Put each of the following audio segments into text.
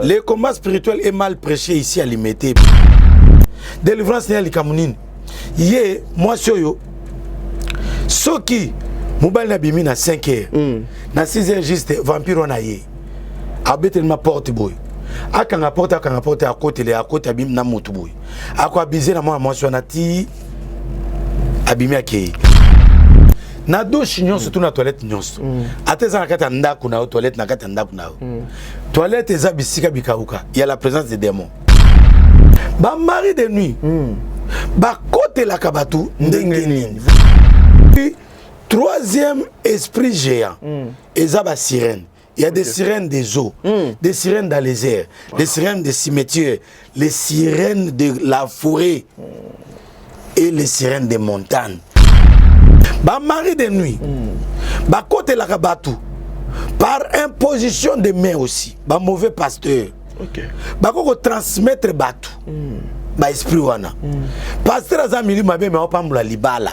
Le combat spirituel est mal prêché ici à Limité. Délivrance n'est pas Likamounine. Yé, moi, soyo. Soki, Moubal Nabimi na 5 heures. Na 6 heures juste, vampire on a yé. Abete ma porte boy. Akanga porte à côté, à côté abim na motu boy. Akwa bizé na moi sonati. Abimi akei. Na douche nyon surtout na toilette nyon. Ateza na kata ndaku na toilette na kata ndaku na. Toilette eza bisika bikauka. Il y a la présence des démons. Ba mari de nuit. Ba côté la kabatu ndengeni. Puis troisième esprit géant. Eza ba sirène. Il y a des sirènes des eaux, des sirènes dans les airs, des sirènes des cimetières, les sirènes de la forêt et les sirènes des montagnes. Ba mari de nuit, ba côté la kabatu, par imposition de mains aussi, ba mauvais pasteur, ba koko transmettre batu, ba esprit wana. Pasteur azamili mabe mais pas mula libala.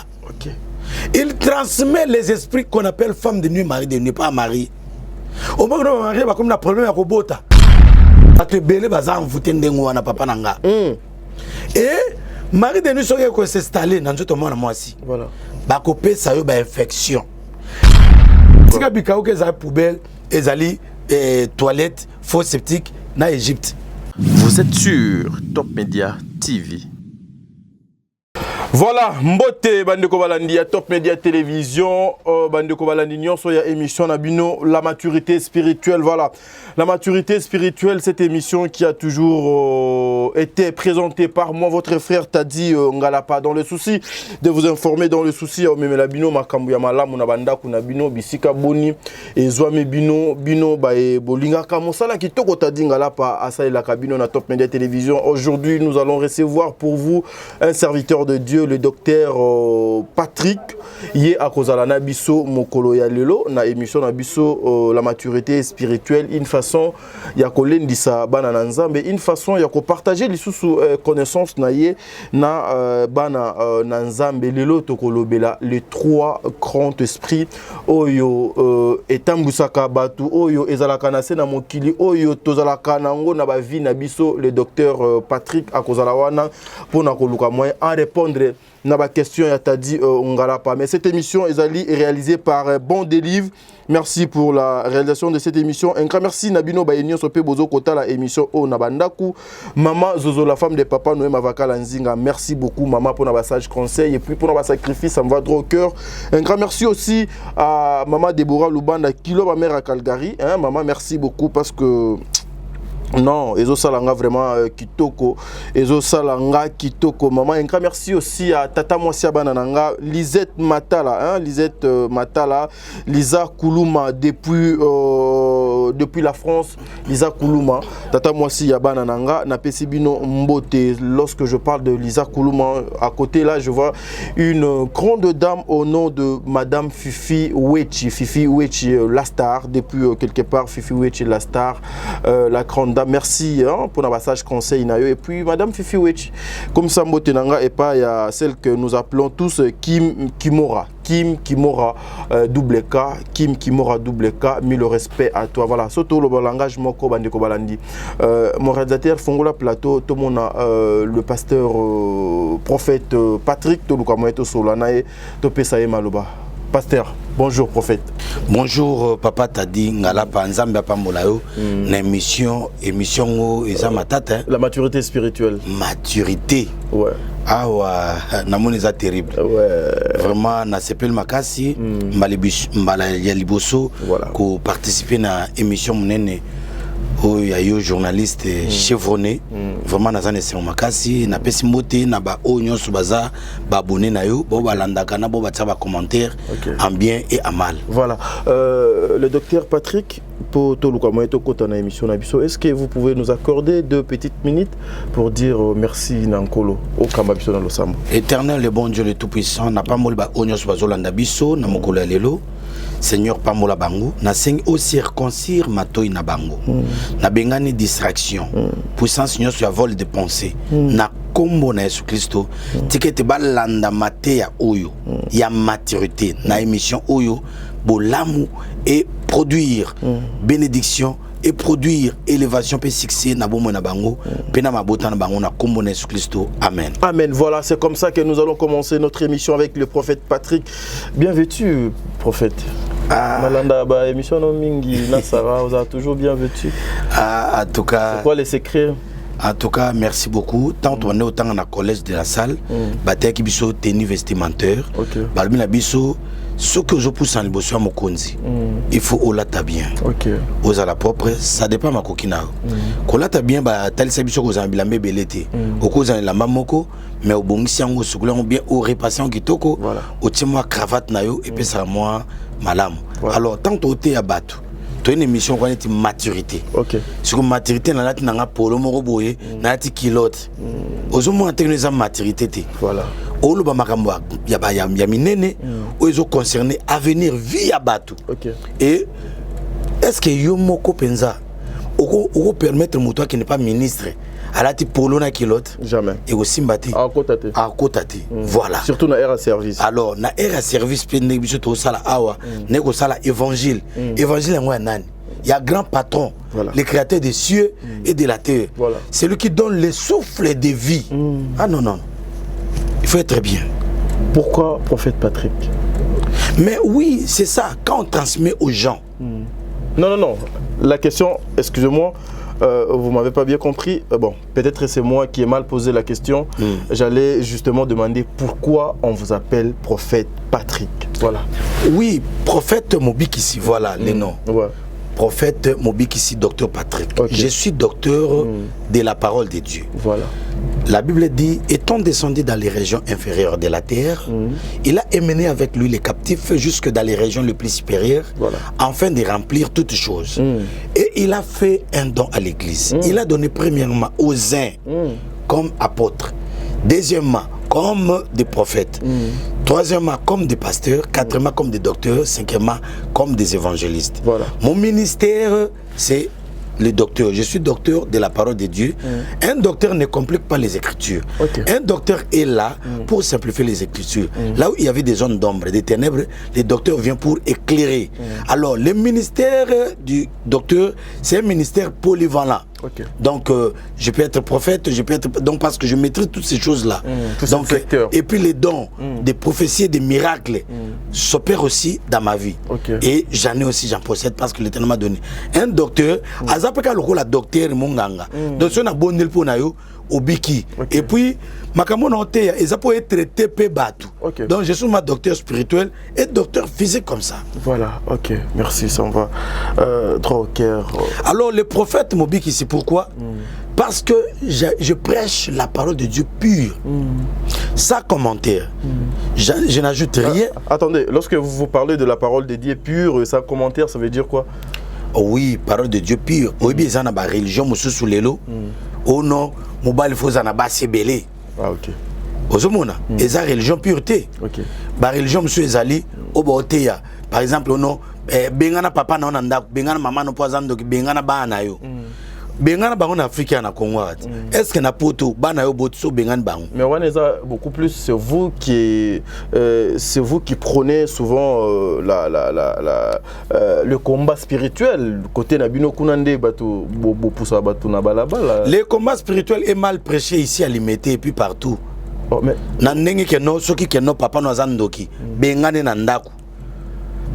Il transmet les esprits qu'on appelle femme de nuit, mari de nuit, pas mari. Au moment où mari ba comme la problème ya kobota, ba te belé baza envoûté ndengo wana papa nanga. Et mari de nuit soki ko s'installer dans tout monde moi aussi. Voilà. Ba kopé ça yo ba infection. Tika bikaou ke za poubelle, ezali toilette, fosse septique na Égypte. Vous êtes sur Top Media TV. Voilà, Mbote Bandeko Balandi à Top Media Télévision, Bandeko Balandi nyonso ya émission Nabino, la maturité spirituelle. Voilà, la maturité spirituelle, cette émission qui a toujours été présentée par moi, votre frère Tadi Ngalapa, dans le souci de vous informer, dans le souci Omeme Labino, Makambu Yamala, Munabanda Kunabino, Bisika Boni, et Zouame Bino, Bino, Bae Bolinga Kamosala, qui toko Tadi Ngalapa, Asaï la Kabino, na Top Media Télévision. Aujourd'hui, nous allons recevoir pour vous un serviteur de Dieu, le docteur Patrick. Yé a kozala na biso mokolo ya lelo na émission na biso la maturité spirituelle, une façon ya kolendisa bana na nzambe, une façon ya ko partager lisusu connaissance na ye na bana na nzambe. Lelo tokolobela les trois grands esprits oyo etambusaka batu oyo ezalaka na se na mokili oyo tozalaka nango na ba vie na biso. Le docteur Patrick a kozala wana pona koluka moyen à répondre na ba question ya Tadi Ngalapa. Mais cette émission est réalisée par Bon Délivre. Merci pour la réalisation de cette émission. Un grand merci Nabino Bayenio Sope Bozo Kota, la émission O Nabandaku. Maman Zozo, la femme de papa Noé Mavaka Lanzinga. Merci beaucoup maman pour nos sage conseil et puis pour nos sacrifices, ça me va droit au cœur. Un grand merci aussi à maman Deborah Lubanda Kilo, ma mère à Calgary. Hein, maman, merci beaucoup parce que non, Ezo Salanga vraiment kitoko. Ezo Salanga kitoko. Maman, un grand merci aussi à Tata Mosia Banananga, Lisette Matala, hein, Lisette Matala, Lisa Koulouma depuis la France, Lisa Koulouma, Tata Mosia Banananga, na Pesibino Mbote. Lorsque je parle de Lisa Koulouma, à côté là, je vois une grande dame au nom de Madame Fifi Wechi. Fifi Wechi, la star, depuis quelque part, Fifi Wechi, la star, la grande dame. Merci hein, pour notre passage conseil. Et puis Madame Fifi Wechi, comme ça, Motenanga et pas il y a celle que nous appelons tous Kim Kimora. Kim Kimora double K, Kim Kimora double K, mis le respect à toi. Voilà, surtout le langage Moko Bandeko Balandi. Mon réalisateur Fongola Plateau, tout le monde le pasteur prophète Patrick Toluka Moeto Solanae, Topé Sae Maloba. Pasteur, bonjour prophète. Bonjour papa Tadi Ngalapa Nzamba Pambolayo. Na émission Ezamatata. La maturité spirituelle. Maturité. Ouais. Ah ouais, namoniza terrible. Ouais. Vraiment na sepel makasi mbala ya liboso ko participer na émission munene. Oh, il y a eu journaliste chevronné vraiment na zane sema makasi na pesi mbote na ba onyo subaza ba abonné na yo bo balandaka na bo batsa ba commentaire en bien et en mal. Voilà, le docteur Patrick pour toluka moeto kota na émission na biso, est-ce que vous pouvez nous accorder 2 petites minutes pour dire merci nankolo au kamba biso na losambo. Éternel le bon Dieu le tout puissant na pas mol ba onyo subazo landa biso na mokolo ya lelo. Seigneur Pamola Bango, na seng au circoncire matoi na bango. Na bengani distraction. Puissance Seigneur sur vol de pensée. Na kombo na Yesu Christo. Tikete balanda mate ya oyo. Ya maturité. Na émission oyo. Bolamu et produire bénédiction et produire élévation et succès na bomo na bango pe na mabota na bango na kombo na Jésus Christo. Amen. Amen. Voilà, c'est comme ça que nous allons commencer notre émission avec le prophète Patrick. Bien vêtu, prophète. Malanda ba émission no mingi na Sarah, vous avez toujours bien vêtu. En tout cas, c'est quoi les secrets? En tout cas, merci beaucoup. Tant on est autant dans le collège de la salle, baté qui biso tenue vestimentaire. Balbi na biso ce que je pousse en liboso mo konzi. Il faut olata bien. OK. Aux à la propre, ça dépend ma kokina. Kolata bien ba tel se biso ko zambila mbelete. Okozana la mamoko, mais au bongisi yango sukula bien au repasser kitoko. Au timwa cravate na yo et puis ça moi malamu. Alors tant que à batu. Tu as une émission qui est maturité. Ok. Sur maturité, na lati nanga polo moko boye, na lati kilote. Ozomo antenne maturité. Voilà. Olo ba makambo ya minene, ozo concerné avenir vie à batu. Ok. Et est-ce que yo moko penza oko permettre moto qui n'est pas ministre à la type polo na kilote? Jamais. Et aussi mbati. À côté. Voilà. Surtout na air à service. Alors na air à service pe ne biso to sala awa, ne ko sala évangile. Évangile ngwa nani? Il y a grand patron, le créateur des cieux et de la terre. Voilà. C'est lui qui donne le souffle de vie. Ah non non. Il faut être bien. Pourquoi prophète Patrick? Mais oui, c'est ça quand on transmet aux gens. Non. La question, excusez-moi, vous m'avez pas bien compris. Bon, peut-être c'est moi qui ai mal posé la question. J'allais justement demander pourquoi on vous appelle prophète Patrick. Voilà. Oui, prophète Mobikissi, voilà les noms. Ouais. Prophète Mobikissi, docteur Patrick. Okay. Je suis docteur de la parole de Dieu. Voilà. La Bible dit, étant descendu dans les régions inférieures de la terre, il a emmené avec lui les captifs jusque dans les régions les plus supérieures, afin de remplir toutes choses. Et il a fait un don à l'église. Il a donné premièrement aux uns comme apôtres, deuxièmement comme des prophètes, troisièmement comme des pasteurs, quatrièmement comme des docteurs, cinquièmement comme des évangélistes. Voilà. Mon ministère, c'est le docteur. Je suis docteur de la parole de Dieu. Un docteur ne complique pas les Écritures. Okay. Un docteur est là pour simplifier les Écritures. Là où il y avait des zones d'ombre, des ténèbres, le docteur vient pour éclairer. Alors, le ministère du docteur, c'est un ministère polyvalent. Okay. Donc, je peux être prophète, je peux être... Donc, parce que je maîtrise toutes ces choses-là. Donc, et puis, les dons des prophéties et des miracles s'opèrent aussi dans ma vie. Okay. Et j'en ai aussi, j'en possède parce que l'Éternel m'a donné. Un docteur, azapeka loko la docteur monganga. Donc, si on a bon nil pour nayo, obiki. Et puis, makamona oteya, ils ont être traité pe batu. Donc, je suis ma docteur spirituel et docteur physique comme ça. Voilà, ok, merci, ça me va. Droit au cœur. Alors, le prophète Mobiki, c'est pourquoi? Parce que je prêche la parole de Dieu pure. Sans commentaire. Je n'ajoute rien. Attendez, lorsque vous parlez de la parole de Dieu pure, sans commentaire, ça veut dire quoi? Oui, parole de Dieu pure. Oui, bien, ça n'a pas religion, monsieur sous l'élo. Oh non, mobile faut en abat belé. Ah ok. Ozomona, eza religion pureté. OK. Ba religion monsieur ezali oboteya. Par exemple non bengana papa na onanda, bengana maman no poazando ki bengana bana yo. Bengana bango na Afrique na Congo. Est-ce que na poto bana yo botso bengana bango? Mais waneza beaucoup plus c'est vous qui prenez souvent le combat spirituel côté na bino kunande batu bopusa batu na balabala. Le combat spirituel est mal prêché ici à Limité et puis partout. Oh, mais na ndenge ke no soki ke no papa no zandoki bengane na ndaku.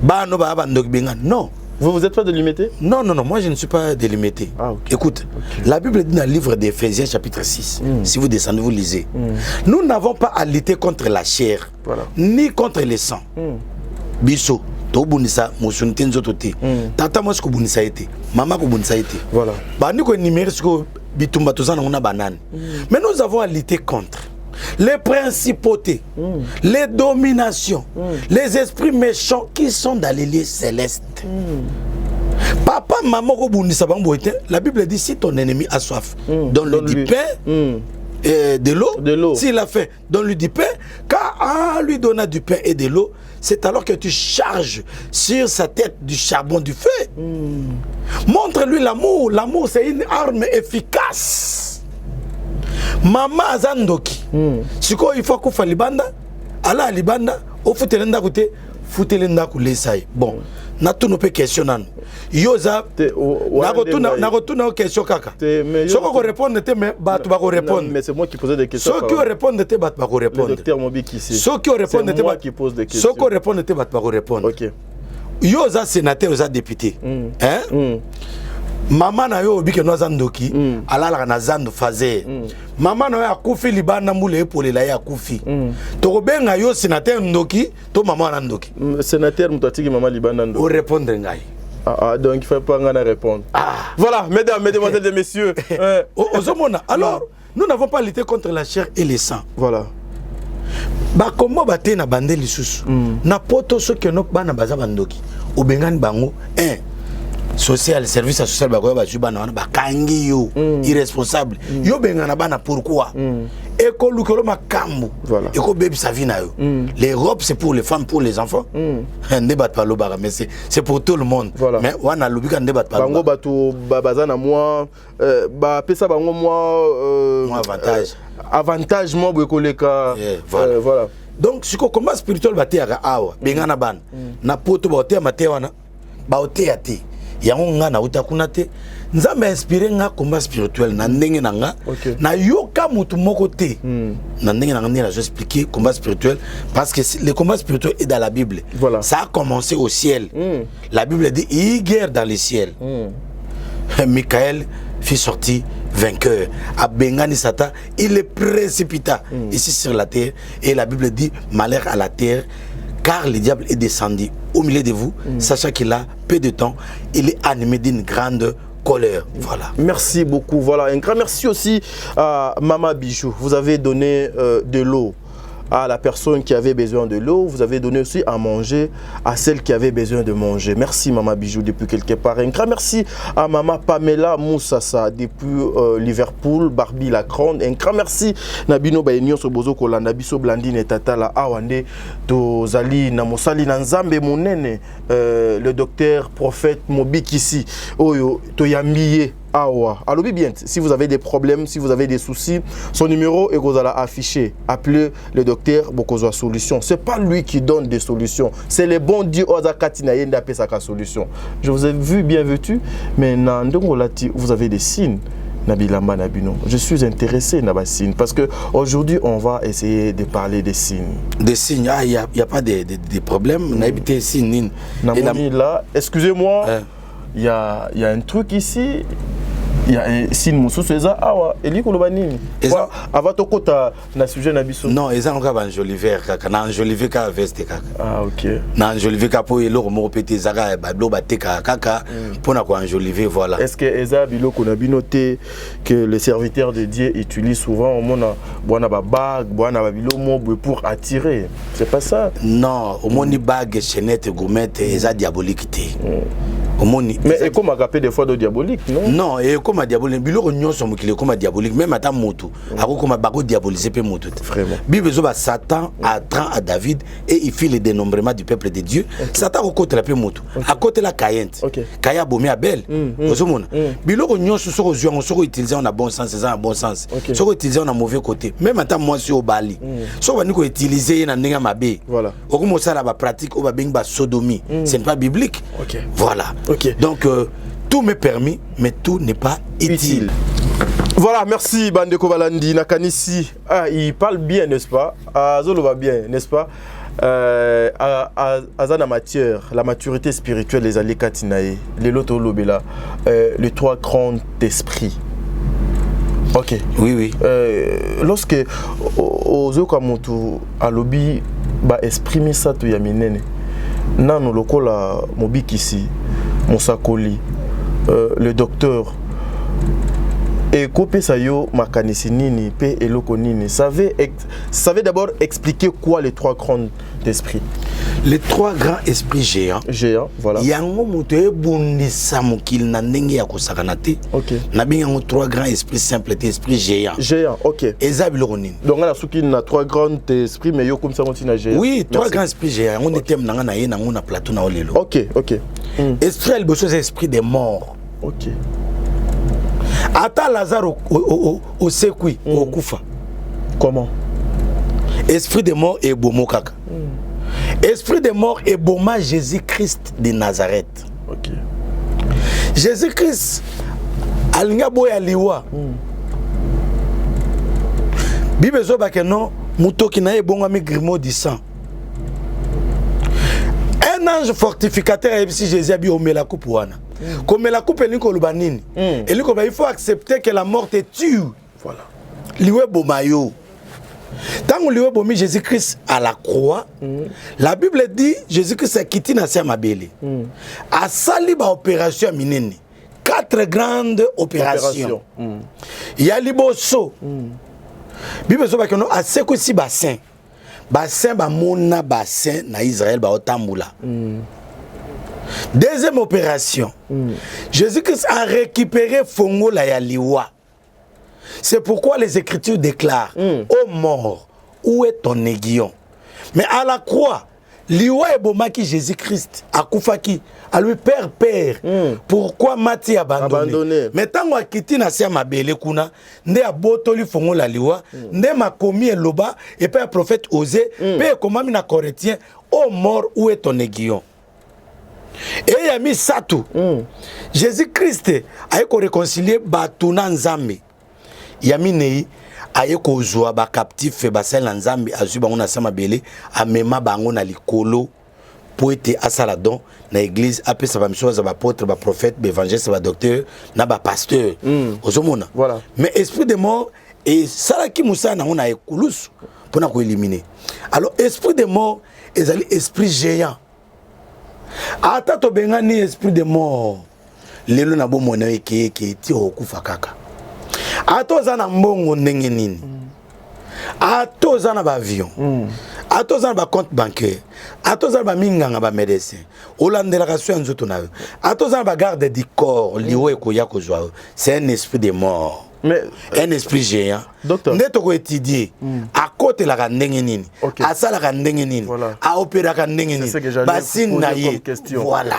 Ba no ba bandoki bengane. Non. Vous êtes pas délimité? Non, moi je ne suis pas délimité. Ah, okay. Écoute, la Bible dit dans le livre d'Éphésiens chapitre 6, si vous descendez, vous lisez. Nous n'avons pas à lutter contre la chair, ni contre le sang. Biso, to bunisa, mosunite nzotote. Tata moi ko bunisa été, maman ko bunisa été. Voilà. Ba ni ko numérique ko bitumba tozana on a banane. Mais nous avons à lutter contre les principautés, les dominations, les esprits méchants qui sont dans les lieux célestes. Papa, maman, la Bible dit si ton ennemi a soif, donne-lui du pain et de l'eau. S'il a faim, donne-lui du pain. Car en lui donnant du pain et de l'eau, c'est alors que tu charges sur sa tête du charbon du feu. Montre-lui l'amour. L'amour, c'est une arme efficace. Maman azandoki. Siko il faut qu'on fasse libanda. Ala libanda. Au foutelenda côté. Foutelenda koulé ça. Bon. na tout nos questions nan yoza na retourna aux questions kaka soko ko répondre te mais bato ba ko répondre mais c'est moi qui posais des questions soko ko répondre te bato ba ko répondre le docteur Mobi qui ici soko ko répondre te moi qui pose des questions soko répondre te bato ba ko répondre OK yoza sénateur yoza député hein Maman na yo obike no zandoki alala na zando fazer maman na yo akufi libana mbule epolela ya akufi to benga yo sénateur ndoki to maman na ndoki sénateur mutatiki maman libana ndoki o répondre ngai donc il faut pas ngana répondre voilà mesdames mesdemoiselles et messieurs ozomona alors nous n'avons pas lutté contre la chair et le sang voilà ba comment baté na bande lisusu na poto so que no bana baza bandoki obengani bango social service social ba ko ba jubana ba kangi yo irresponsable yo bengana bana pourquoi eko lukolo makambu eko baby sa vie na yo l'Europe c'est pour les femmes pour les enfants ne bat pas le bar mais c'est pour tout le monde mais wana lubika ne bat pas bango batu bazana moi ba pesa bango moi avantage moi bokoleka voilà donc si ko combat spirituel batéaka awa bengana bana na poto ba otea matewana ba otea te yango nga na utakuna te nzambe inspiré nga combat spirituel na ndenge nanga na yoka mutu moko te na ndenge nanga ni la je expliquer combat spirituel parce que le combat spirituel est dans la Bible ça a commencé au ciel la Bible dit il guerre dans le ciel Michael fit sortir vainqueur à Bengani Satan il le précipita ici sur la terre et la Bible dit malheur à la terre car le diable est descendu au milieu de vous, sachant qu'il a peu de temps, il est animé d'une grande colère. Voilà. Merci beaucoup. Voilà. Un grand merci aussi à Mama Bijou. Vous avez donné de l'eau à la personne qui avait besoin de l'eau. Vous avez donné aussi à manger à celle qui avait besoin de manger. Merci Mama Bijou depuis quelque part. Un grand merci à Mama Pamela Moussassa depuis Liverpool, Barbie Lacronde. Un grand merci Nabino Bayenyo Sobozo Kolanda Biso Blandine Tatala Awande Tozali Namosali Nanzambe Monene le docteur prophète Mobikisi Oyo Toyambiye Awa. Alors bien, si vous avez des problèmes, si vous avez des soucis, son numéro est affiché. Appelez le docteur Bokozo Solution. C'est pas lui qui donne des solutions. C'est le bon Dieu Ozakati Nayenda Pesaka Solution. Je vous ai vu bien vêtu, mais vous avez des signes. Nabilamba Nabino. Je suis intéressé Nabassine parce que aujourd'hui on va essayer de parler des signes. Des signes, il n'y a pas de problème. N'habitez signes. Là, excusez-moi, il y a un truc ici. Il y a un signe moussou c'est awa eli kolobanini avant to kota na sujet na biso non eza nga ba enjoliver kaka na enjoliver ka veste kaka OK na enjoliver ka po eloko moko pete zaka ba blo bateka kaka pona ko enjoliver voilà est-ce que eza biloko na binoté que les serviteurs de Dieu utilisent souvent au mona bwana ba bague bwana ba bilomo pour attirer c'est pas ça non au moni bague chaînette gourmette eza diabolique té mais comment agapé des fois de diabolique non non et comme diabolique biloko nyonso mokile comme diabolique même ata moto ako comme bako diaboliser pe moto vraiment bible zo ba Satan attrant à David et il fit le dénombrement du peuple de Dieu Satan ko côté la pe moto à côté la Caïn Kaya bomi Abel ozomona biloko nyonso soko zwa soko utiliser en bon sens c'est en bon sens soko utiliser en mauvais côté même ata moi sur bali soko ni ko utiliser na ndenge mabe voilà okomo sala ba pratique o ba beng ba sodomie c'est pas biblique voilà donc tout m'est permis, mais tout n'est pas utile. Voilà, merci Bandeko Balandi Nakanisi. Ah, il parle bien, n'est-ce pas? Zolo va bien, n'est-ce pas? Azana matière, la maturité spirituelle, les alliés Katinae, les loto lobela, les trois grands esprits. Ok. Oui, oui. Lorsque Ozo Kamotu a lobby, ba exprimer ça tout yaminene. Nano lokola Mobikisi, Mosakoli. Le docteur et Kopé Sayo Makanisi Nini P Eloko Nini savait d'abord expliquer quoi les trois grands esprits. Les trois grands esprits géants, voilà. Yango muté bundi samukil na ndenge ya kosakanate. OK. Na bingango trois grands esprits simples et esprits géants. Géants, OK. Ezabiloko nini. Donc on a souki na trois grands esprits mais yo comme ça on tina géant. Oui, trois grands esprits géants. On était nanga na ye na ngona plateau na olelo. OK, OK. Esprit alboso c'est esprit des morts. OK. Ata Lazare au sekui au kufa. Comment? Esprit des morts et bomo kaka. Esprit de mort et boma Jésus-Christ de Nazareth. Ok. Jésus-Christ, alinga boya liwa. Bible zo bakeno mutoki na ebonga mi grimo di sang. Un ange fortificateur a dit Jésus a dit omela coupe wana. Comme la coupe elinko lubanini. Elinko il faut accepter que la mort te tue. Voilà. Liwe bomayo. Tant liwe bomi Jésus-Christ à la croix, la Bible dit Jésus-Christ a quitté na mabele. A sali ba opération minene. 4 grandes opérations. Il y a liboso. Bible so bakeno a seko si bassin. Bassin ba mona bassin na Israël ba otambula. Deuxième opération. Jésus-Christ a récupéré Fongo la Yaliwa. C'est pourquoi les Écritures déclarent ô mort, où est ton aiguillon? Mais à la croix, Liwa et Bomaki Jésus-Christ a Koufaki, à lui père. Pourquoi Mati abandonné? Mais tant qu'on a quitté Nassia Mabele Kuna, ne a botoli Fongo la Liwa, ne m'a commis un loba, et puis un prophète osé, puis comment mina corétien, ô mort, où est ton aiguillon? Et il a mis ça tout. Jésus-Christ a réconcilié Batuna Nzambe. Il a mis Nei a kozwa ba captif ba sel Nzambe azuba on a sama belé a mema bango na likolo pour être asaladon na église après ça va mission za ba apôtre ba prophète ba évangéliste ba docteur na ba pasteur. Ozomona. Voilà. Mais esprit de mort et ça qui musa na on a ekulusu pour na ko éliminer. Alors esprit de mort ezali esprit géant. Ata to benga ni esprit de mort lelo na bomona eke ti okufa kaka ato zana mbongo ndenge nini ato zana ba avion ato zana ba compte bancaire ato zana ba minganga ba médecin olandela ka so nzoto na ato zana ba garde du corps liwe ko ya ko zwa c'est un esprit de mort. Mais un esprit géant. Docteur. Neto ko étudier à côté la ndenge nini à ça la ndenge nini à opérer la ndenge nini bassine na ye. Voilà.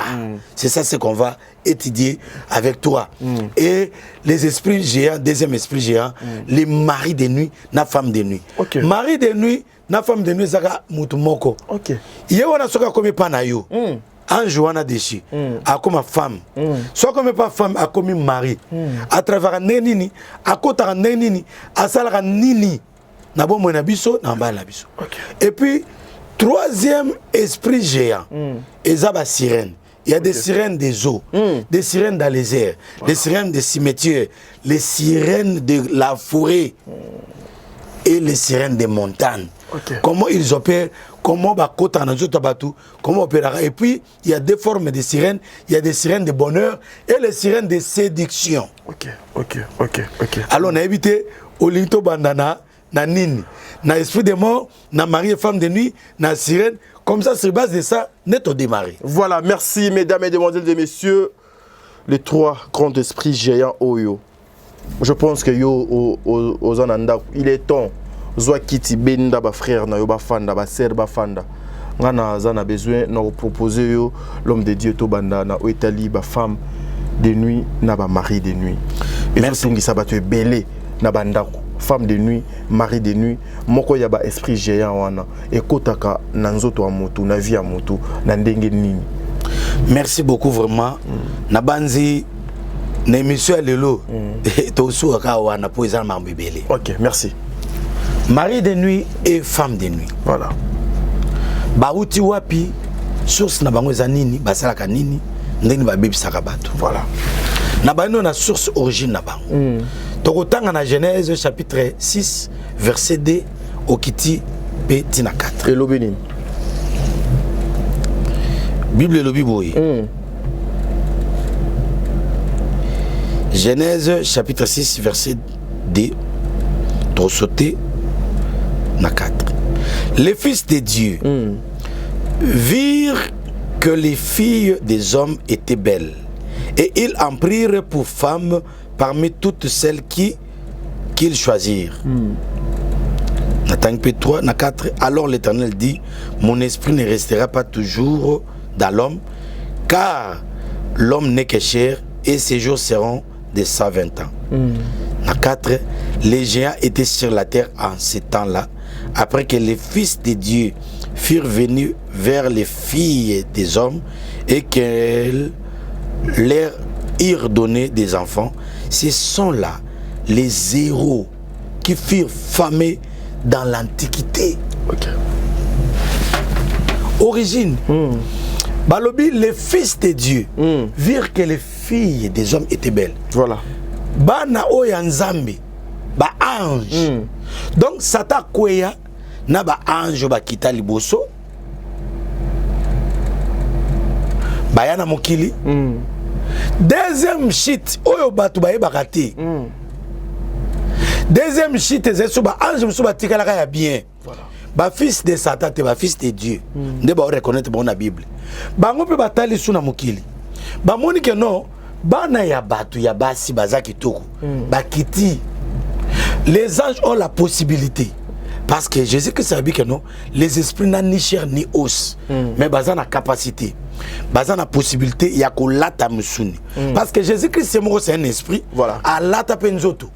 C'est ça ce qu'on va étudier avec toi. Et les esprits géants, deuxième esprit géant, les maris de nuit, na femme de nuit. Mari de nuit, na femme de nuit zaka mutu moko. OK. Ye wana soka komi pana yo. Ange wana déchi a comme femme soit comme pas femme a comme mari à travers nini à côté nini à sala nini na bon na biso na ba na biso. Et puis troisième esprit géant ezaba sirène. Il y a des sirènes des eaux, des sirènes dans les airs, des sirènes des cimetières, les sirènes de la forêt et les sirènes des montagnes. Comment ils opèrent, comment comment opérer. Et puis il y a deux formes de sirènes. Il y a des sirènes de bonheur et les sirènes de séduction. Ok. Alors on a évité Olinto Bandana, na nini, na esprit de mort, na mari et femme de nuit, na sirène. Comme ça, sur base de ça, net au démarrer. Voilà, merci mesdames et demoiselles et messieurs, les trois grands esprits géants Oyo. Je pense que yo aux ananda, il est temps. Zoa kiti benda ba frère na yo ba fanda ba sœur ba fanda. Ngana zana besoin na proposer yo l'homme de Dieu to banda na Italie ba femme de nuit na ba mari de nuit. Merci ngi sabato belé na banda femme de nuit, mari de nuit, moko ya ba esprit géant wana e kotaka na nzoto wa mutu na vie ya mutu na ndenge nini. Merci beaucoup vraiment. Na banzi na émission lelo to so ka wana po ezana mambibele. OK, merci. Mari de nuit et femme de nuit. Voilà. Bauti wapi source na bango zanini basalaka nini ndeni ba bebisaka bato. Voilà. Na bano na source origine na bango. Tokotanga na Genèse chapitre 6 verset 2 au kiti pe tina 4. Et l'obénim. Bible lobi boy. Genèse chapitre 6 verset 2 to sauter na 4. Les fils de Dieu virent que les filles des hommes étaient belles et ils en prirent pour femmes parmi toutes celles qu'ils choisirent. Na 3, na 4, alors l'Éternel dit, mon esprit ne restera pas toujours dans l'homme, car l'homme n'est que chair et ses jours seront de 120 ans. Na 4, les géants étaient sur la terre en ce temps-là, après que les fils de Dieu furent venus vers les filles des hommes et qu'elles leur eurent donné des enfants. Ce sont là les héros qui furent famés dans l'Antiquité. Ok. Origine. Balobi, les fils de Dieu virent que les filles des hommes étaient belles. Voilà. Bana oyanzambi, ba ange. Donc Satan kweya na ba ange ba kita liboso. Bayana mokili. Deuxième shit oyo batu ba ebakati. Deuxième shit ezeso ba ange muso ba tikalaka ya bien. Voilà. Ba fils de Satan te ba fils de Dieu. Nde ba reconnaître bon na Bible. Bango pe batali suna mokili. Ba moni que non bana ya batu ya basi bazaki toko. Ba kiti. Les anges ont la possibilité. Parce que Jésus Christ a dit que non, les esprits n'ont ni chair ni os, mais ils ont la capacité, ils ont la possibilité, il y a que lata musuni. Parce que Jésus Christ c'est un esprit, voilà. À lata penzoto.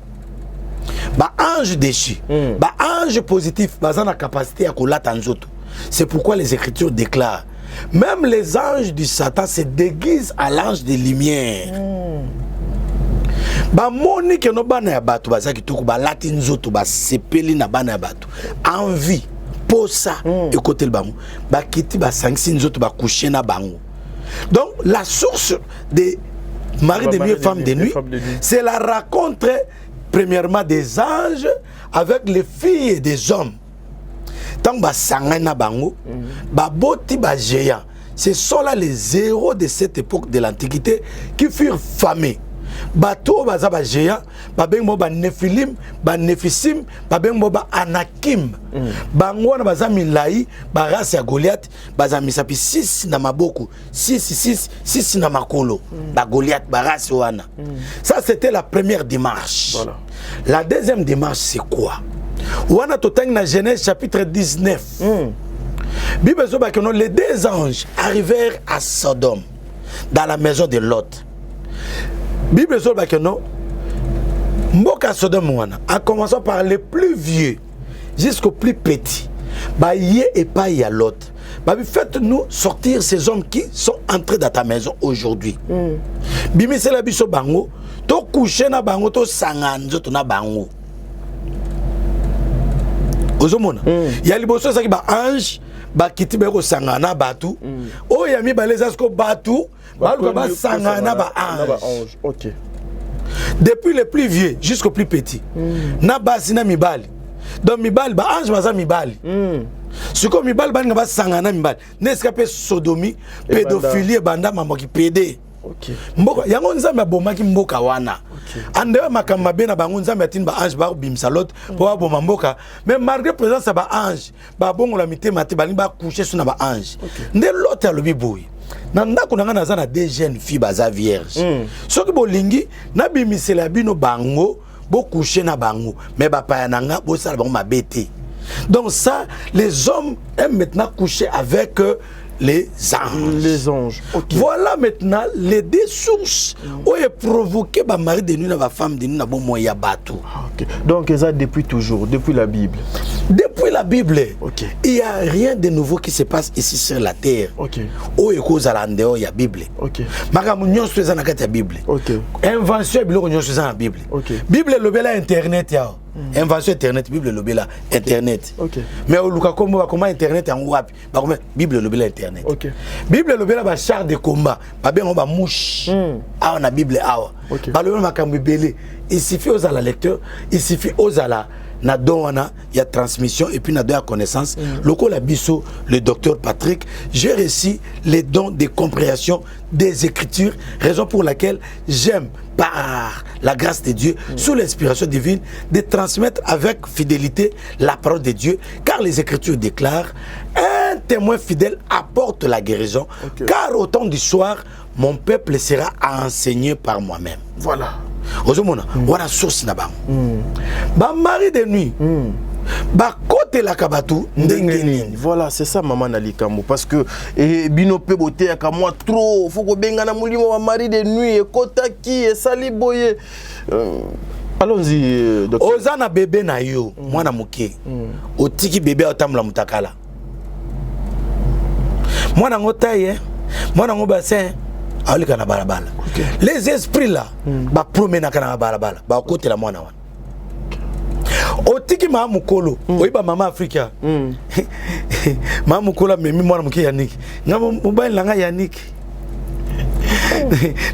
Bah ange déchu, bah ange positif, ils ont la capacité à que lata nzoto. C'est pourquoi les Écritures déclarent, même les anges du Satan se déguisent à l'ange des lumières. Ba moni ke no bana ya batu bazaki tuku ba lati nzoto ba sepeli na bana ya batu envie posa écoutez le bango ba kiti ba sangisi nzoto ba coucher na bango. Donc la source des maris de nuit et femmes de nuit, c'est la rencontre premièrement des anges avec les filles des hommes. Tant ba sangana na bango ba boti ba géant. Ce sont là les héros de cette époque de l'Antiquité qui furent famés. Bato baza ba géant, ba bengo ba Nephilim, ba Nephisim, ba bengo ba Anakim. Bango na baza milai, ba race ya Goliath, baza misapi 6 na maboko, 6 na makolo. Ba Goliath, ba race wana. Ça c'était la première démarche. Voilà. La deuxième démarche c'est quoi? Wana totang na Genèse chapitre 19. Bible zo ba que non les deux anges arrivèrent à Sodome dans la maison de Lot. Bible dit que non, Mboka Sodome wana, en commençant par les plus vieux jusqu'aux plus petits, bah yé et pas y a l'autre. Bah faites-nous sortir ces hommes qui sont entrés dans ta maison aujourd'hui. Bimi c'est la biso bango, to coucher na bango, to sanganzo to na bango. Ozomona, y a liboso ça qui ba ange, ba kiti beko sangana batu. Oh yami ba les asko batu. Ba sangana ba ange. OK. Depuis les plus vieux jusqu'aux plus petits. Na basi na mibali. Donc mibali ba ange baza mibali. Ce que mibali ba nga sangana mibali. N'escapé sodomie, pédophilie banda mama ki pédé. OK. Mboka yango nzambe bomaki mboka wana. Ande makamba bena bango nzambe atin ba ange ba bimsalot po ba mboka mais malgré présence ba ange ba bongo la mité maté ba ba coucher sur na ba ange. Nde l'autre a lobi boy. Nanda kunanga naza na deux jeunes filles baza vierge. Soki bolingi na bimisela bino bango bo coucher na bango mais ba pa nanga bo sala bango mabete. Donc ça les hommes aiment maintenant coucher avec les anges. Les anges. Okay. Voilà maintenant les deux sources où est provoqué par mari de nuit et femme de nuit na bon moyen bateau. Okay. Donc ça depuis toujours, depuis la Bible. Depuis la Bible, okay. Il n'y a rien de nouveau qui se passe ici sur la terre. Okay. Où est cause à l'endroit il y a Bible. Okay. Magamu nyon soza na kati ya Bible. Okay. Invention biloko nyon soza na Bible. Okay. Bible lobela internet yao. Invention internet Bible lobela internet. Okay. Mais au luka kombo ba comment internet en wapi? Ba comment Bible lobela internet. Okay. Bible lobela ba char de combat, ba bengo ba mouche. Awa na Bible awa. Okay. Ba lobela makambo belé. Il suffit aux à la lecteur, il suffit aux à la na doana il y a transmission et puis na doya connaissance. Loko la biso le docteur Patrick, j'ai reçu les dons de compréhension des écritures, raison pour laquelle j'aime par la grâce de Dieu, sous l'inspiration divine, de transmettre avec fidélité la parole de Dieu, car les écritures déclarent un témoin fidèle apporte la guérison, car au temps du soir mon peuple sera enseigné par moi-même. Voilà. Ozomona, wana source na bango. Ba mari de nuit. Ba côté la kabatu ndengeni. Voilà, c'est ça maman Nalikambo parce que bino pe boté ya kamwa trop, faut ko benga na mulimo wa mari de nuit et kotaki et sali boye. Allons-y docteur. Ozana bébé na yo, mwana muke. Otiki bébé otamla mutakala. Moi nango taille, moi nango bassin, alika na balabala. Les esprits là, ba promena kana balabala, ba côté la moi na wana. Otiki ma mukolo, oyiba mama Africa. Mama mukolo memi mwana muki Yannick. Ngamo mobile langa Yannick.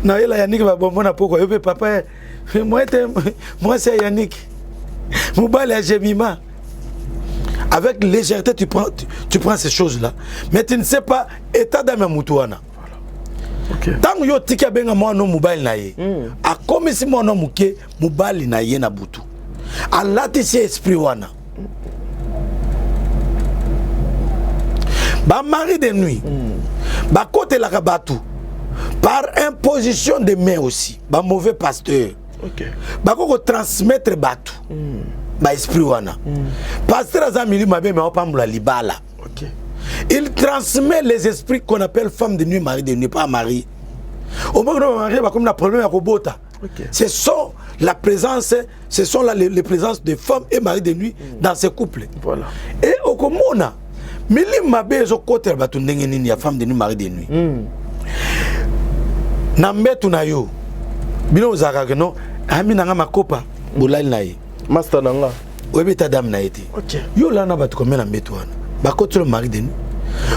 Na ela Yannick ba bomona poko yope papa. Moi c'est Yannick. Mobile à Jemima. Avec légèreté tu prends ces choses là, mais tu ne sais pas état d'âme mutuana. Tant yo tika benga mwana mobile na ye. A comme si mwana muke mobile na ye na butu. A latisi esprit wana. Ba mari de nuit. Ba côté la kabatu. Par imposition de main aussi. Ba mauvais pasteur. Ba ko transmettre batu. Ba esprit wana. Pasteur azamili mabe mais opamula libala. Il transmet les esprits qu'on appelle femme de nuit, mari de nuit, pas mari. Au moment où mari va comme la problème à Robota. Ce sont la présence, ce sont les présences de femmes et mari de nuit dans ces couples. Voilà. Et au Komona, Mili Mabe zo côté batu ndenge nini ya femme de nuit, mari de nuit. Nambetu na yo. Bino uzaka no, ami nanga makopa, bulali na ye. Master nanga. Webeta dame na ete. Yo lana batu komena mbetu wana. Bakoto le mari de nuit.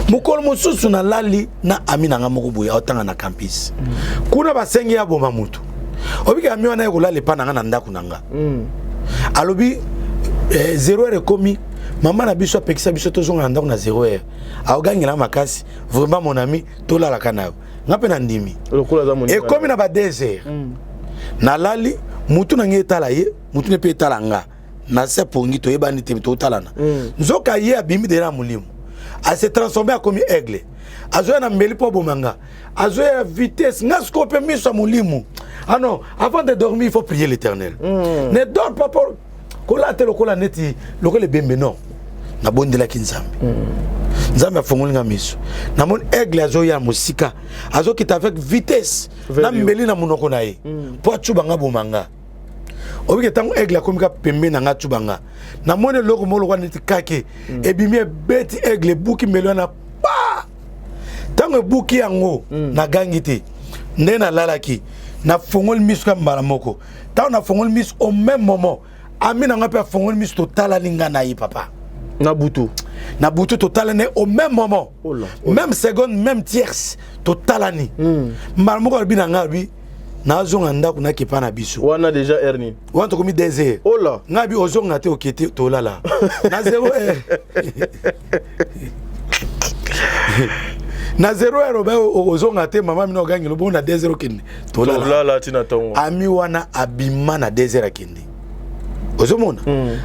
Mukolo mususu na lali na ami nanga moko boya otanga na campus. Kuna basengi ya boma mutu. Obika ami wana yola le pananga na ndaku nanga. Alobi 0h komi maman na biso pekisa biso tozonga na ndaku na 0h. Aogangela makasi vraiment mon ami tola la kana. Ngape na ndimi. Et komi na ba 2h. Na lali mutu na ngeta la ye, mutu ne pe etala nga. Na se pongi to yebani te to talana. Nzoka ye abimi de na mulimu. A se transformer comme aigle. Azoya na mbeli po bomanga. Azoya vitesse ngasko pe miso mulimu. Ah non, avant de dormir il faut prier l'Éternel. Ne dors pas pour kola te lokola neti lokola bembe non. Na bondela kinzambe. Nzambe afongolinga miso. Na mon aigle azoya musika. Azo kita avec vitesse. Na mbeli na munoko na ye. Po atubanga bomanga. Obi tango aigle komika pembe na ngatu banga na mone loko molo kwa neti kake ebimi beti aigle buki melona pa tango buki yango na gangite ndena lalaki na fongol miska mbala moko tango na fongol mis au même moment amina ngape fongol mis total linga na yi papa na butu total ne au même moment même seconde même tierce total ni mbala moko bina ngabi na zonga ndako na kepa na biso wana déjà erni wana to komi désert oh là ngabi ozonga te okete to lala na 0h na 0h ba ozonga te mama mino gangelo bo na 2h kende to lala tina tongo ami wana abima na 2h kende ozomona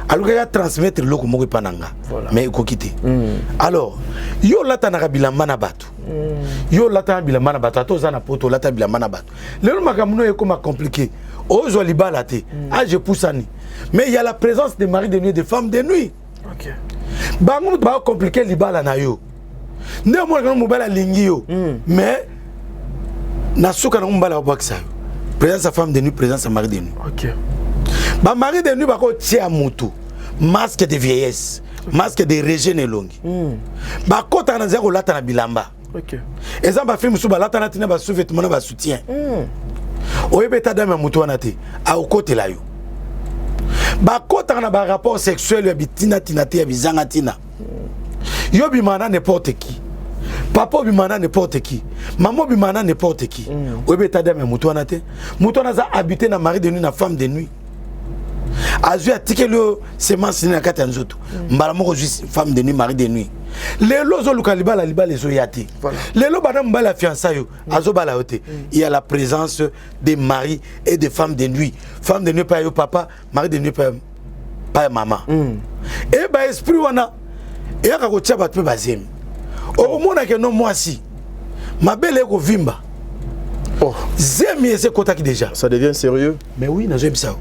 aluka ya transmettre loko moko pananga mais kokite alors yo lata na bilamba na batu yo lata bilamba na batu to zana poto lata bilamba na batu lelo makamuno ekoma compliqué ozo libala te je poussani mais il y a la présence des maris de nuit des femmes de nuit bango ba compliqué libala na yo ne mo ngano mobala lingi yo mais na suka na mbala baksa présence de femme de nuit présence de mari de nuit ba mari de nuit ba ko tia mutu masque de vieillesse masque de régène longi ba kota na zero lata na bilamba exemple film sou ba lata na tina ba sous-vêtement na ba soutien oyebeta dame mutu wana te a okote la yo ba kota na ba rapport sexuel ya bitina tina te ya bizanga tina yo bimana n'importe qui papa bimana n'importe qui maman bimana n'importe qui oyebeta dame mutu wana te mutu wana za habiter na mari de nuit na femme de nuit azu atike le semence na kata nzoto mbala moko juste femme de nuit mari de nuit lelo zo luka libala zo yati lelo bana mbala fiançailles azo bala ote il y a la présence des maris et des femmes de nuit pas yo papa mari de nuit pas maman et ba esprit wana et aka ko tia batwe bazemi o mona ke no mwasi mabele ko vimba zemi ese kotaki déjà ça devient sérieux mais oui na zo bisa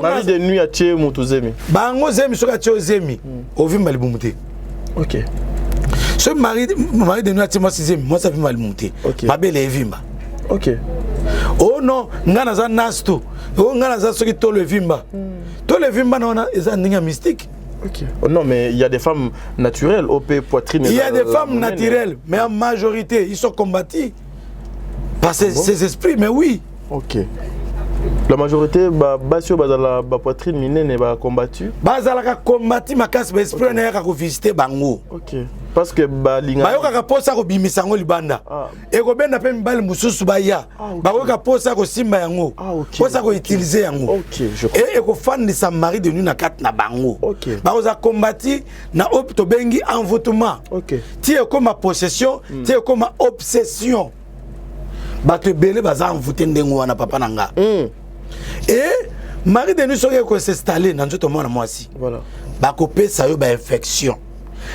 mari de nuit a tué mutuzemi bango zemi soka tué zemi ovimba libumuté OK ce mari de nuit a tué moi zemi moi ça vimba libumuté mabele evimba OK oh non ngana za nasto oh ngana za soki to le vimba na ona eza ninga mystique Ok. Oh non, mais il y a des femmes naturelles, OP, poitrine. Il y a des femmes naturelles, mais en majorité, ils sont combattus par ces esprits, mais oui. Ok. La majorité, basio la poitrine minene ba combattu. Bazalaka combattu makasi ba esprit na yaka ko visiter bango. Ok. Parce que balinga. Ba yoka posa ko bimisango libanda. E ko benda pe mbali mususu ba ya. Ba yoka posa ko simba yango. Posa ko utiliser yango. Ok, je comprends. Et ko fandi sa mari de nuit na kat na bango. Ok. Ba oza combattu na opto bengi envoûtement. Ok. Ti e comme possession, ti e comme obsession. Ba te belé baza envoûté ndengo wana papa nanga. Et mari de nuit soki ko s'installer na nzoto mwana mwasi. Voilà. Ba ko pesa yo ba infection.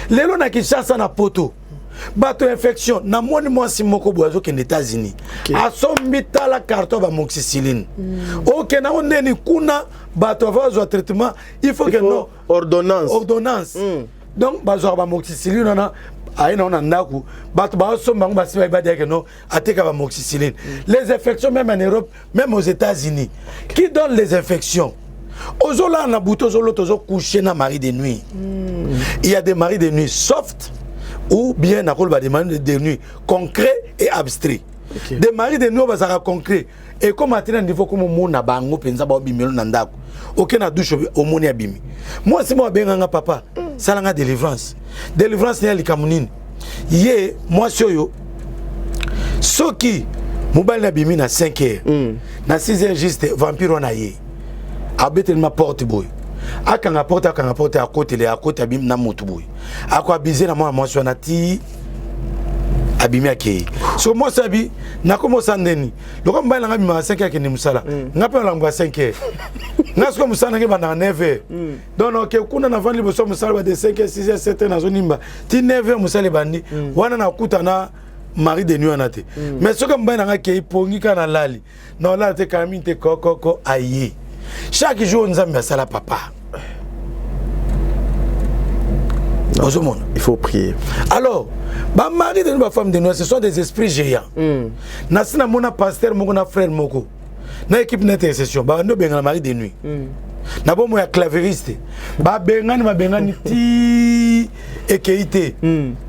Lelo na Kinshasa na poto. Ba to infection na moni mwasi moko boazo ke États-Unis. Asombi tala carton ba moxicilline. OK na ondeni kuna ba to va traitement, il faut que non ordonnance. Donc ba zo ba moxicilline na aïna on a ndaku bato ba somba ngo basi ba dire que non ateka ba moxicilline. Les infections même en Europe, même aux États-Unis, qui donne les infections? Ozola na buto zolo tozo coucher na mari de nuit. Il y a des maris de nuit soft ou bien na kolba des maris de nuit concret et abstrait. Des maris de nuit bazaka concret et comme atena niveau comme mona bango penza ba bimelo na ndako. OK na douche au moni abimi. Moi c'est moi benganga papa, salanga délivrance. Délivrance na likamunini. Ye moi soyo soki mobile na bimi na 5h. Na 6h juste vampire na ye. Abetel ma porte boy. Akanga porte à côté abim na motu boy. Akwa bize na moi so na ti abimi akei. So moi sabi na komo sandeni. Loko mbala nga bima 5h ke ni musala. Ngapa la ngwa 5h. Ngasko musala nge bana 9h. Donc OK kuna na vandi boso musala de 5h 6h 7h na zonimba. Ti 9h musala bandi. Wana na kuta na mari de nuit anate. Mais soka mbala nga ke pongi kana lali. Na la te kamite ko aye. Chaque jour nous avons ça la papa. Il faut prier. Alors, ma mari de ma femme de nous, ce sont des esprits géants. Nasina mona pasteur moko na frère moko. Na équipe d'intercession, ba ndo benga mari de nuit. Na bomo ya clavériste. Ba bengani ti ekeité.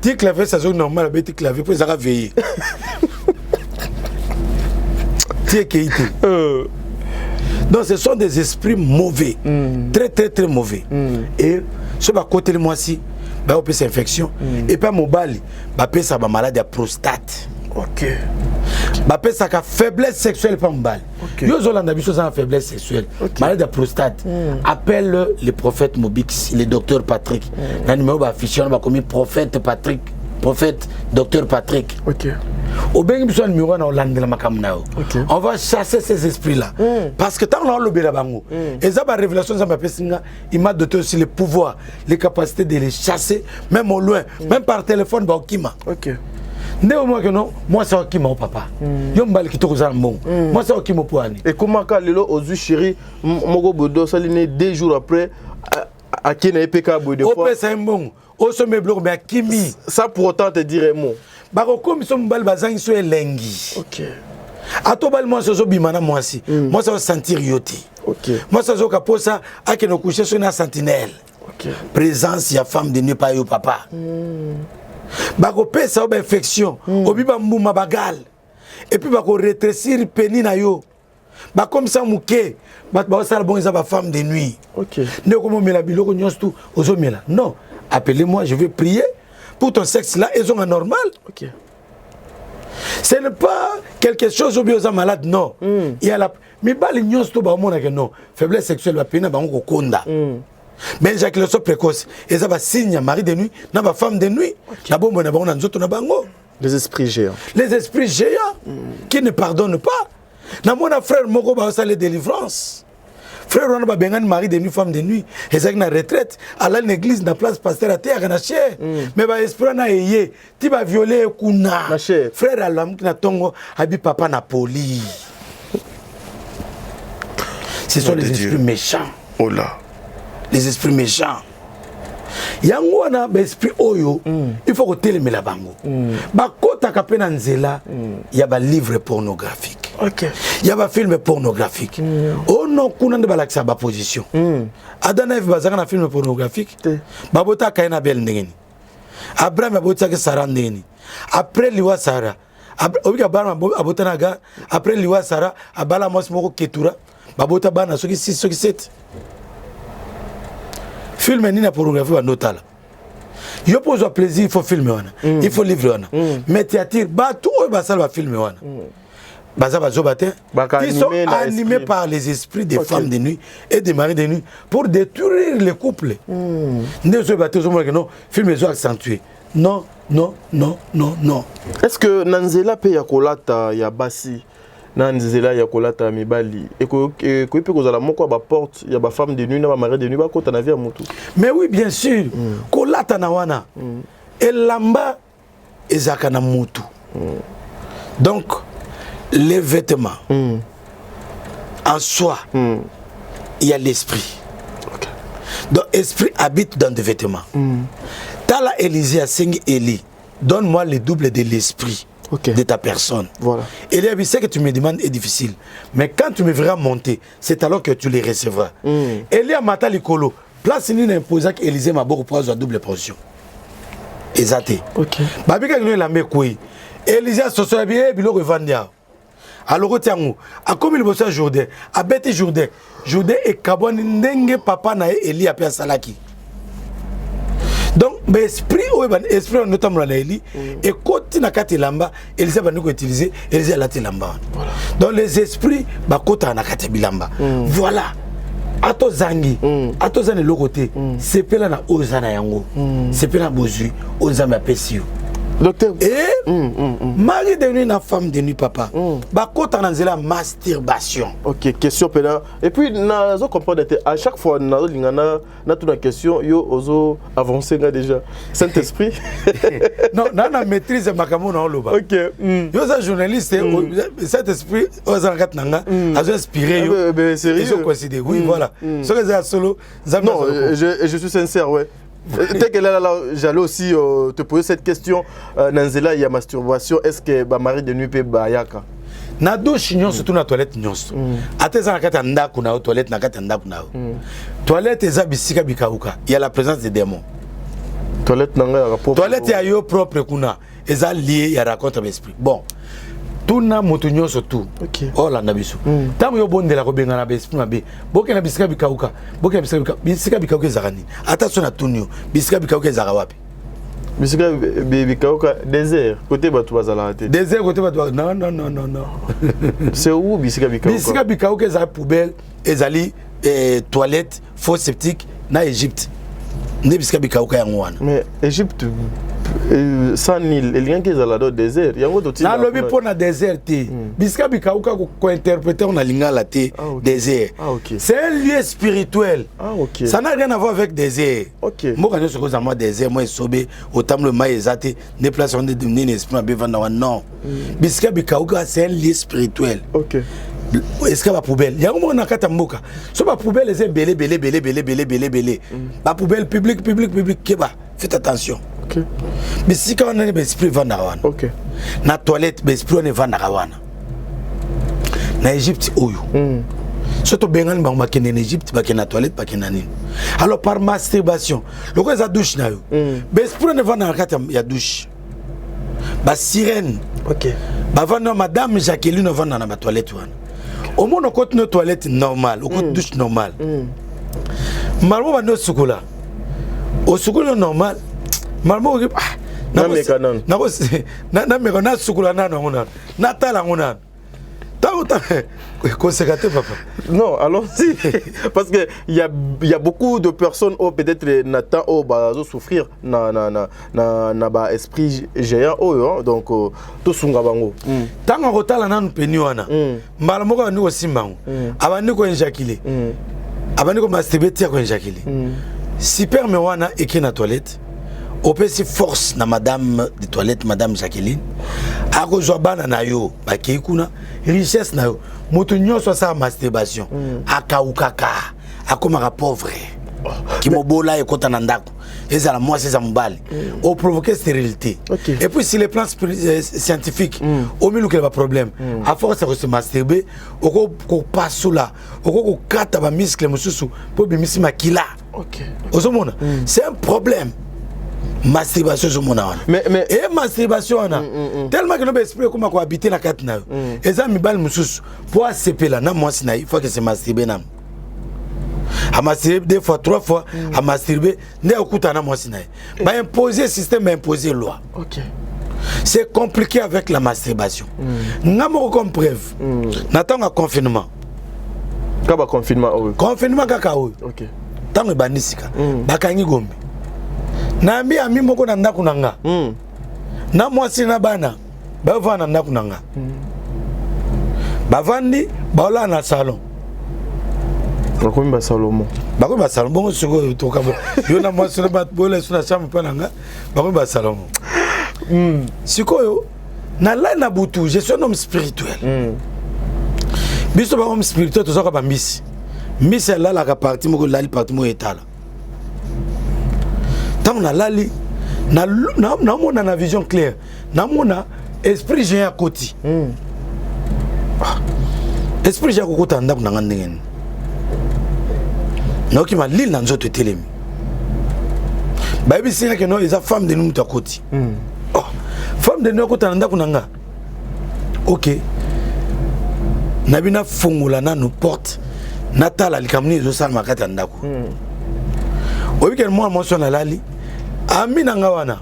Ti clavier ça zone normal ba ti clavier pour ça va veiller. Ti ekeité. Donc ce sont des esprits mauvais, très mauvais. Et ce qui côté de moi si, bah on peut s'infection. Et pas mobile, bah peut ça maladie à prostate. Ok. Bah peut ça faiblesse sexuelle pas mobile. Yo zolanda biso ça faiblesse sexuelle. Maladie à prostate. Appelle le prophète Mobix, le docteur Patrick. Le numéro va afficher on va comme prophète Patrick. Prophète Docteur Patrick. Ok. Au bengi biso numéro na Hollande la makamnao. On va chasser ces esprits là. Parce que tant on a le bélabango. Et ça ba révélation ça m'a fait il m'a doté aussi le pouvoir, les capacités de les chasser même au loin, même par téléphone ba okima. OK. Ndé moi que non, moi c'est okima au papa. Yo mbali kitoko za mbongo. Moi c'est okima poani. Et comment ka lelo ozu chéri mogo bodo saline 2 jours après à qui na EPK bodo fois. Opé c'est mbongo. O so me bloc mais kimi. Ça pour autant te dire un mot. Bako comme so mbali bazangi so elengi. OK. Ato bal moi so bimana moi si. Moi ça sentir yoti. OK. Moi ça zo kaposa akeno coucher sur na sentinelle. OK. Présence ya femme de nuit pa yo papa. Bako pesa ba infection, obiba mbuma bagal. Et puis bako rétrécir peni na yo. Ba comme ça mouké, ba sala bon ba femme de nuit. OK. Ne comme mela biloko nyos tout ozomela. Non, appelez-moi, je vais prier pour ton sexe là et sont normal. OK. Ce n'est pas quelque chose où bien malade non. Il y a la mais ba les nyos tout ba mona que non, faiblesse sexuelle ba pena ba ngo konda. Mais éjaculation précoce et ça va signe mari de nuit, na ba femme de nuit. Na bombo na bango na nzoto na bango. Les esprits géants. Les esprits géants qui ne pardonnent pas. Na mon frère moko ba osale délivrance. Frère on ba bengani mari de nuit femme de nuit, ezaki na retraite, à l'église na place pasteur à terre na cher. Mais ba esprit na yé, ti ba violer kuna. Frère alam na tongo abi papa na poli. Ce sont les esprits méchants. Oh là. Les esprits méchants. Yango wana ba esprit oyo, il faut que telemela bango. Ba kota kapena nzela, ya ba livre pornographique. OK. Il y a un film pornographique. Oh non, kuna de balakisa ba position. Adana Eve bazaka na film pornographique. Babota kaina bel ndengeni. Abraham abota ke Sarah ndengeni. Après liwa Sarah. Obika bana abota naga après liwa Sarah abala mos moko ketura. Babota bana soki 6 soki 7. Film ni na pornographie ba notala. Yo pose plaisir, il faut filmer wana. Il faut livrer wana. Mais théâtre ba tout ba ça va filmer wana. Ils sont animés par les esprits des femmes de nuit et des maris de nuit pour détruire les couples. Non, film est accentué. Non, non, non, non, non. Est-ce que Nanzela pe yakolata ya basi Nanzela yakolata mibali et que peut causer la moko ba porte ya ba femme de nuit na ba mari de nuit ba kota na vie mutu. Mais oui, bien sûr. Kolata na wana. Et lamba ezaka na mutu. Donc les vêtements, en soi, il y a l'esprit. Okay. Donc, l'esprit habite dans des vêtements. Tala Élisée a Seigneur Élie, donne-moi le double de l'esprit de ta personne. Voilà. Élie a dit, ce que tu me demandes est difficile. Mais quand tu me verras monter, c'est alors que tu les recevras. Élie a maté l'icolo. Place une imposée qu'Élisée m'a beaucoup pour la double portion. Exacté. Ok. Babika nous l'a mis quoi? Élisée a sorti bien, bilo revendia. Alors tiango, a comme il bosse Jourdain, a bête Jourdain. Jourdain et Kabon ndenge papa na Élie a pia salaki. Donc l'esprit esprit notamment na Élie et côté na kati lamba, Élisée va nous utiliser, Élisée la lamba. Donc les esprits ba kota na kati bilamba. Voilà. Ato zangi, ato zane le côté, c'est pela na ozana yango. C'est pela bozu, ozama pesio. Docteur. Et mari de nuit, na femme de nuit, papa. Bah, quand on a la masturbation. Ok, question pénale. Et puis, nous comprenons à chaque fois, nous avons une question, yo ozo avancé déjà. Saint-Esprit. Non, non, on maîtrise ma camoufle dans l'eau. Ok. Yo, un journaliste, Saint-Esprit, ozo nanga, ozo inspiré. Sérieux. Ils ont considéré. Oui, voilà. Ce que c'est solo. Non, je suis sincère, ouais. Dès que là, j'allais aussi te poser cette question. Nanzela, il y a masturbation. Est-ce que ma mari de nuit peut bayaka? Na douche nyon surtout na toilette nyon. Ateza na kata ndaku na toilette na kata ndaku na. Toilette eza bisika bikauka. Il y a la présence des démons. Toilette nanga ya propre. Toilette ya yo propre kuna. Eza lié ya raconte l'esprit. Bon. Tuna moto nyonso tout. OK. Oh la nabiso. Tango yo bondela ko benga na esprit mabe. Boke na bisika bikauka. Boke na bisika bikauka ezakani. Attention na tunyo. Bisika bikauka ezaka wapi? Bisika bikauka désert côté batu bazala te. Désert côté batu. Non non non non non. C'est où bisika bikauka? Bisika bikauka ezali poubelle, ezali toilette, fosse septique na Égypte. Ne bisika bikauka yango wana. Mais Égypte sans Nil, il y a qui dans le désert. Il y a d'autres. Na lobi pour na désert té. Bisika bikauka ko interpréter on a lingala té désert. Ah OK. C'est un lieu spirituel. Ah OK. Ça n'a rien à voir avec désert. OK. Moi quand je suis dans moi désert, moi sobé autant le maïs ezate, ne place on de devenir esprit be vanda non. Bisika bikauka c'est un lieu spirituel. OK. Est-ce que la poubelle? Il y a un moment dans la mboka. So la poubelle est belé. La poubelle public. Keba. Faites attention. OK. Mais si quand on a l'esprit vandarawana. OK. Na toilette l'esprit on est vandarawana. Na Égypte oyo. Surtout bengal ba makene en Égypte ba na toilette ba na nini. Alors par masturbation, le quoi ça douche na yo. L'esprit on est vandarawana ya douche. Ba sirène. OK. Ba vanda madame Jacqueline vanda na ba toilette wana. Au moins, on compte nos toilettes normales, on compte douche normale. Malmo va nos soukoula. Au soukoula normal, malmo na na soukoula na ngona. Na tala ngona. Tant conséquenté papa. Non, allons-y parce que il y a beaucoup de personnes au peut-être n'attend au bazo souffrir na ba esprit géant oh donc tout sunga bango. Tant on rotala na peni wana. Mbala moko ni osimbango. Abandi ko injakile. Abandi ko masturber ko injakile. Super me wana ekina toilette. Opesi force na madame de toilette madame Jacqueline. Ako zobana na yo bakei kuna richesse na yo. Moto nyonso sa masturbation. Akaukaka. Akomaka pauvre. Ki mobola ekota na ndako. et ça la moi c'est ça mobile au provoquer stérilité. Et puis sur les plans scientifiques au milieu qu'il y a problème à force de se masturber au passe sous là au kata ba muscle mususu pour bimisi makila. C'est un problème. Masturbation sur mon âme. Mais et masturbation tellement que nous expliquer comment habiter la carte na. Et ça mi bal mususu pour accepter là na moi sina il faut que se masturber na. À masturber 2 fois 3 fois à masturber ne okuta na moi sina. Ba imposer système imposer loi. C'est compliqué avec la masturbation. Ngamo comme preuve. N'attend un confinement. Kaba confinement oui. Confinement kaka oui. Tango banisika. Bakangi gombe. Nambi ami moko na ndaku nanga. Na mwasi na bana. Bava na ndaku nanga. Bavandi baola na salon. Bakomi ba Salomo. Bakomi ba salon bongo siko to kabo. Yo na mwasi na bat bola suna chama pa nanga. Bakomi ba salon. Sikoyo na la na butu, je suis un homme spirituel. Biso ba homme spirituel to soka ba miss. Miss là la partie moko la partie mo etala. Tant on a lali na mona na vision claire na mona esprit géant à côté esprit géant à côté anda kuna ngandenge na ki ma lile na nzoto telemi ba bi singa ke no eza femme de nous à côté femme de nous côté anda kuna nga OK na bina fungula na no porte natala likamni zo sala makata ndako obi ke moi mention na lali Amina ngawana.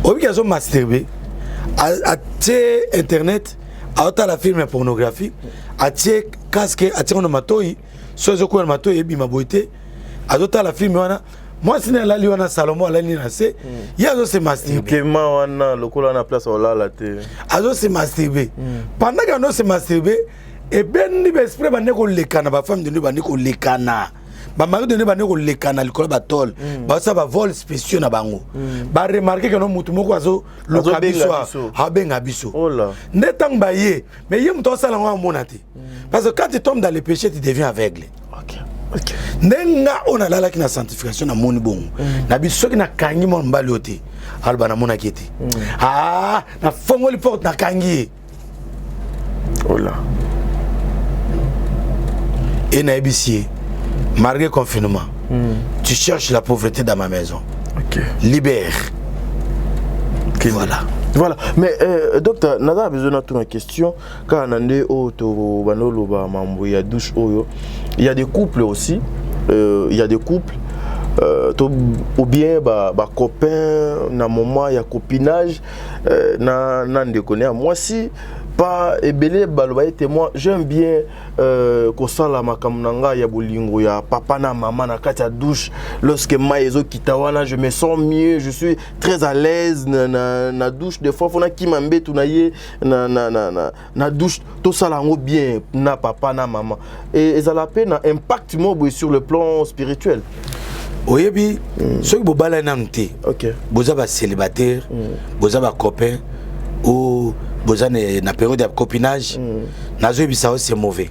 Obi kazo masturber a internet a la film pornographie a casque a on matoi sozo ko matoi e bima boité a la film wana moi sina la liwana Salomo la ni na se ya zo se masturber kema wana lokola na place ola la te a zo se masturber pendant que no se masturber e ben ni be esprit ba ne ko lekana ba femme de ni ba ne ko lekana ba mari de ne ba ne ko lekana likolo ba tol ba sa ba vol spéciaux na bango ba remarquer que no mutu moko azo lokabiso ha benga biso ne tang ba ye mais ye muto sala ngwa monate parce que quand tu tombes dans le péché tu deviens aveugle. Nenga on a la qui na sanctification na moni bon na biso ki na kangi mon mbali ote alba na mona kete na fongoli porte na kangi et na ébicier malgré le confinement, tu cherches la pauvreté dans ma maison. Libère. Voilà. Voilà. Mais docteur, on a besoin de une question. Quand on a douche, il y a des couples aussi. Il y a des couples. Ou bien copain, na moment il y a copinage, na moi si pas ebele baloba témoin j'aime bien kosala makamnanga ya bolingo ya papa na maman na kati ya douche lorsque maezo kitawana je me sens mieux, je suis très à l'aise na douche des fois fona kimambe tunaye na douche tout ça là bien na papa na maman et ça la peine impact mo sur le plan spirituel. Oyebi ceux qui bobala namté boza ba célibataire boza ba copain ou boza na période de copinage nazo bisao c'est mauvais.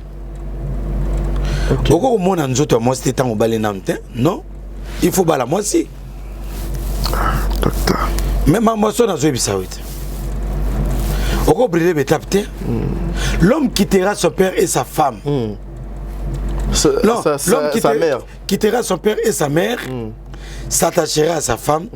Oko mona nzoto moi c'était tant bobala namté non il faut bala moi si docteur même moi so nazo bisao oko briller betapte l'homme quittera son père et sa femme. L'homme quittera son père et sa mère, s'attachera à sa femme